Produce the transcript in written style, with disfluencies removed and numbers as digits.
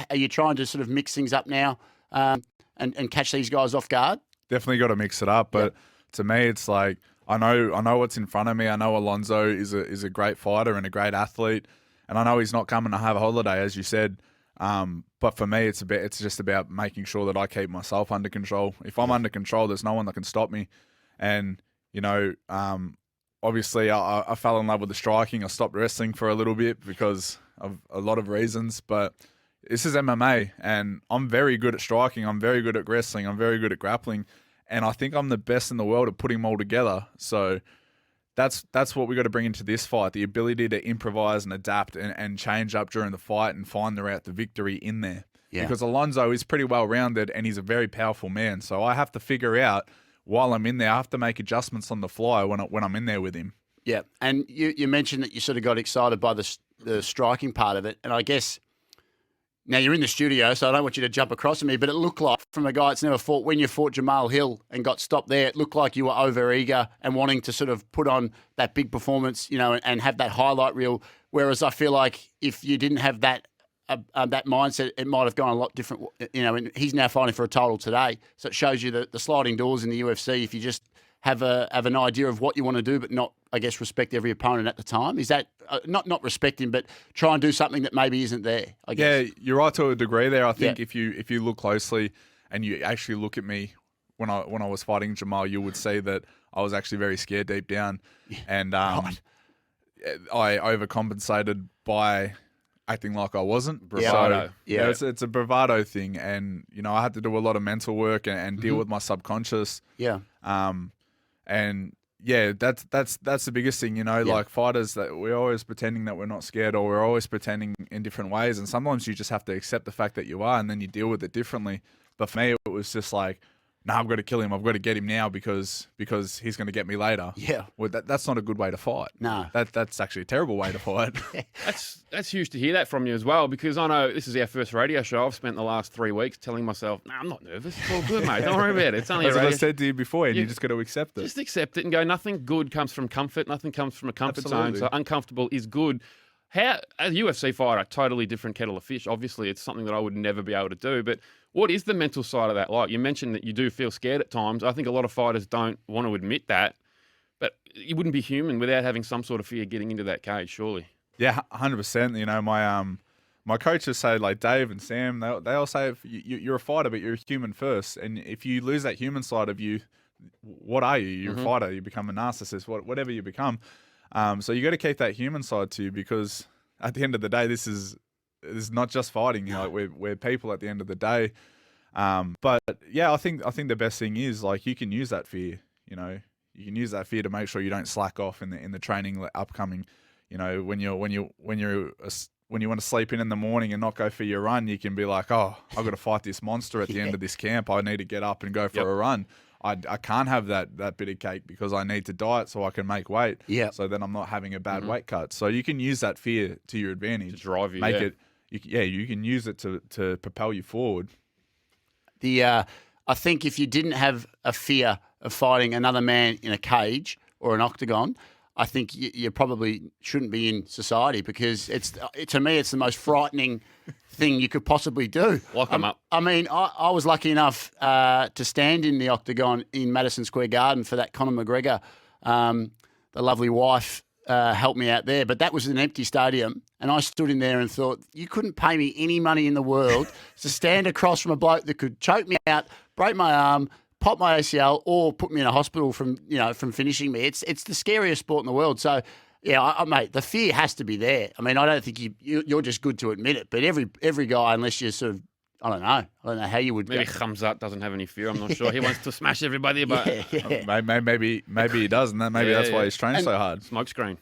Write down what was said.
Are you trying to sort of mix things up now and catch these guys off guard? Definitely got to mix it up. But to me, it's like I know what's in front of me. I know Alonzo is a great fighter and a great athlete, and I know he's not coming to have a holiday, as you said. But for me, it's just about making sure that I keep myself under control. If I'm under control, there's no one that can stop me. And obviously, I fell in love with the striking. I stopped wrestling for a little bit because of a lot of reasons. But this is MMA, and I'm very good at striking. I'm very good at wrestling. I'm very good at grappling. And I think I'm the best in the world at putting them all together. So that's what we got to bring into this fight, the ability to improvise and adapt and change up during the fight and find the route to victory in there. Yeah. Because Alonzo is pretty well-rounded and he's a very powerful man. So I have to figure out, while I'm in there, I have to make adjustments on the fly when I'm in there with him. Yeah, and you mentioned that you sort of got excited by the striking part of it. And I guess, now you're in the studio, so I don't want you to jump across to me, but it looked like, from a guy that's never fought, when you fought Jamal Hill and got stopped there, it looked like you were over-eager and wanting to sort of put on that big performance, and have that highlight reel. Whereas I feel like if you didn't have that mindset, it might have gone a lot different. And he's now fighting for a title today, so it shows you the sliding doors in the UFC. If you just have an idea of what you want to do, but not, I guess, respect every opponent at the time. Is that not respect him, but try and do something that maybe isn't there? I guess. Yeah, you're right to a degree there. I think if you look closely and you actually look at me when I was fighting Jamal, you would see that I was actually very scared deep down, and I overcompensated by acting like I wasn't. Bravado. So, it's a bravado thing, and I had to do a lot of mental work and deal with my subconscious. Yeah. And yeah, that's the biggest thing, like fighters, that we're always pretending that we're not scared, or we're always pretending in different ways. And sometimes you just have to accept the fact that you are, and then you deal with it differently. But for me, it was just like, no, I've got to kill him. I've got to get him now because he's going to get me later. Yeah. Well, that's not a good way to fight. No. That's actually a terrible way to fight. That's huge to hear that from you as well, because I know this is our first radio show. I've spent the last 3 weeks telling myself, no, I'm not nervous. It's all good, mate. Don't worry about it. It's only That's a radio what I said to you before, and you just got to accept it. Just accept it and go, nothing good comes from comfort. Nothing comes from a comfort zone. So uncomfortable is good. As a UFC fighter, totally different kettle of fish. Obviously, it's something that I would never be able to do. But what is the mental side of that like? You mentioned that you do feel scared at times. I think a lot of fighters don't want to admit that. But you wouldn't be human without having some sort of fear getting into that cage, surely. Yeah, 100%. My coaches say, like Dave and Sam, they all say you're a fighter, but you're a human first. And if you lose that human side of you, what are you? You're a fighter. You become a narcissist, whatever you become. So you got to keep that human side to you, because at the end of the day, this is not just fighting. We're people at the end of the day. But yeah, I think the best thing is, like, you can use that fear. You can use that fear to make sure you don't slack off in the training upcoming. When you want to sleep in the morning and not go for your run, you can be like, oh, I've got to fight this monster at the end of this camp. I need to get up and go for a run. I can't have that bit of cake because I need to diet so I can make weight. Yeah. So then I'm not having a bad weight cut. So you can use that fear to your advantage. To drive you, Make it. You can use it to propel you forward. I think if you didn't have a fear of fighting another man in a cage or an octagon, I think you probably shouldn't be in society, because to me it's the most frightening thing you could possibly do. Lock them up. I mean, I was lucky enough to stand in the octagon in Madison Square Garden for that Conor McGregor. The lovely wife helped me out there, but that was an empty stadium, and I stood in there and thought, you couldn't pay me any money in the world to stand across from a bloke that could choke me out, break my arm, pop my ACL, or put me in a hospital from finishing me. It's the scariest sport in the world. So, yeah, mate, the fear has to be there. I mean, I don't think you're just good to admit it, but every guy, unless you're sort of, I don't know how you would. Maybe Khamzat doesn't have any fear. I'm not sure. He wants to smash everybody, but maybe he does, and maybe that's why he's training so hard. Smokescreen.